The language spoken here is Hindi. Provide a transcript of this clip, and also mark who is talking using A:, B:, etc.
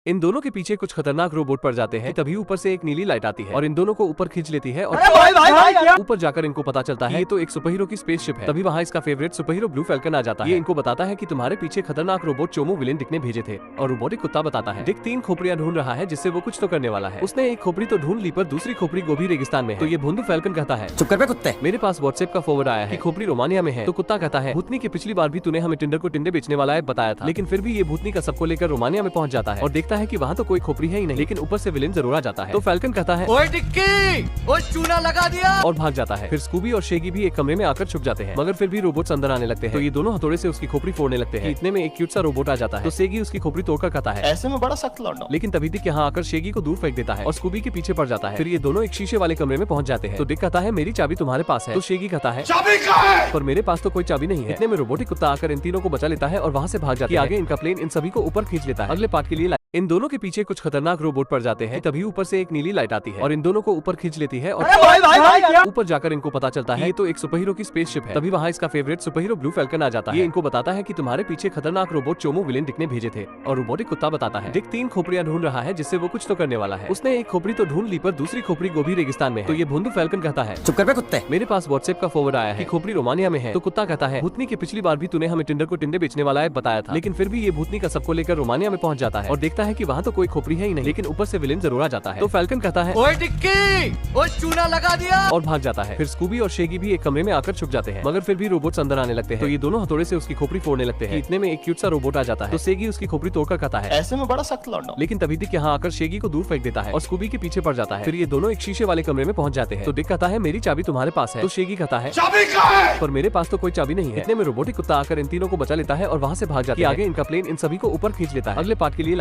A: इन दोनों के पीछे कुछ खतरनाक रोबोट पड़ जाते हैं। तभी ऊपर से एक नीली लाइट आती है और इन दोनों को ऊपर खींच लेती है और ऊपर जाकर इनको पता चलता है ये तो एक सुपर हीरो की स्पेसशिप है। तभी वहाँ इसका favourite super hero blue falcon आ जाता है। ये इनको बताता है कि तुम्हारे पीछे खतरनाक रोबोट चोमो विलेन दिखने भेजे थे। और रोबोटिक कुत्ता बताता है डिक 3 खोपड़ियां ढूंढ रहा है जिससे वो कुछ तो करने वाला है। उसने एक खोपड़ी तो ढूंढ ली पर दूसरी खोपड़ी गोभी रेगिस्तान में है। तो ये भोंदू फैल्कन कहता है
B: चुप कर बे कुत्ते।
A: मेरे पास व्हाट्सएप का फॉरवर्ड आया है कि खोपड़ी रोमानिया में है। तो कुत्ता कहता है भूतनी की पिछली बार भी तूने हमें टिंडर को टिंडे बेचने वाला है बताया था, लेकिन फिर भी ये भूतनी का सबको लेकर रोमानिया में पहुंच जाता है और देखता है कि वहाँ तो कोई खोपड़ी है ही नहीं, लेकिन ऊपर से विलेन जरूर आ जाता है। तो फैल्कन कहता है
B: ओए डिक्की, ओए चूना लगा दिया
A: और भाग जाता है। फिर स्कूबी और शेगी भी एक कमरे में आकर छुप जाते हैं, मगर फिर भी रोबोट्स अंदर आने लगते हैं। तो ये दोनों हथौड़े से उसकी खोपड़ी फोड़ने लगते हैं। इतने में एक क्यूट सा रोबोट आ जाता है। तो शेगी उसकी खोपड़ी तोड़कर कहता है
B: ऐसे में बड़ा सख्त लौंडा।
A: लेकिन तभी डिक यहाँ आकर शेगी को दूर फेंक देता है और स्कूबी के पीछे पड़ जाता है। फिर ये दोनों एक शीशे वाले कमरे में पहुंच जाते हैं। तो डिक कहता है मेरी चाबी तुम्हारे पास है। तो शेगी कहता है
B: चाबी कहाँ है?
A: पर मेरे पास तो कोई चाबी नहीं है। इतने में रोबोटिक कुत्ता आकर इन तीनों को बचा लेता है और वहाँ से भाग जाता है। आगे इनका प्लेन इन सभी को ऊपर खींच लेता है। अगले पार्ट के लिए इन दोनों के पीछे कुछ खतरनाक रोबोट पड़ जाते हैं। तभी ऊपर से एक नीली लाइट आती है और इन दोनों को ऊपर खींच लेती है और ऊपर जाकर इनको पता चलता है ये तो एक सुपर हीरो की स्पेसशिप है। तभी वहाँ इसका favourite super hero blue falcon आ जाता है। ये इनको बताता है कि तुम्हारे पीछे खतरनाक रोबोट चोमो विलेन दिखने भेजे थे। और रोबोटिक कुत्ता बताता है डिक 3 खोपड़ियां ढूंढ रहा है जिससे वो कुछ तो करने वाला है। उसने एक खोपड़ी तो ढूंढ ली पर दूसरी खोपड़ी गोभी रेगिस्तान में है। तो ये भोंदू फैल्कन कहता है
B: चुप कर बे कुत्ते।
A: मेरे पास व्हाट्सएप का फॉरवर्ड आया है कि खोपड़ी रोमानिया में है। तो कुत्ता कहता है भूतनी की पिछली बार भी तूने हमें टिंडर को टिंडे बेचने वाला है बताया था, लेकिन फिर भी ये भूतनी का सबको लेकर रोमानिया में पहुंच जाता है और देखता है कि वहाँ तो कोई खोपड़ी है ही नहीं, लेकिन ऊपर से विलेन जरूर आ जाता है। तो फैल्कन कहता है
B: ओए डिक्की, ओए चूना लगा दिया
A: और भाग जाता है। फिर स्कूबी और शेगी भी एक कमरे में आकर छुप जाते हैं, मगर फिर भी रोबोट्स अंदर आने लगते हैं। तो ये दोनों हथौड़े से उसकी खोपड़ी फोड़ने लगते हैं। इतने में एक क्यूट सा रोबोट आ जाता है। तो शेगी उसकी खोपड़ी तोड़कर कहता है
B: ऐसे में बड़ा सख्त लौंडा।
A: लेकिन तभी डिक यहाँ आकर शेगी को दूर फेंक देता है और स्कूबी के पीछे पड़ जाता है। फिर ये दोनों एक शीशे वाले कमरे में पहुंच जाते हैं। तो डिक कहता है मेरी चाबी तुम्हारे पास है। तो शेगी कहता है
B: चाबी कहाँ है?
A: पर मेरे पास तो कोई चाबी नहीं है। इतने में रोबोटिक कुत्ता आकर इन तीनों को बचा लेता है और वहाँ से भाग जाता है। आगे इनका प्लेन इन सभी को ऊपर खींच लेता है। अगले पार्ट के लिए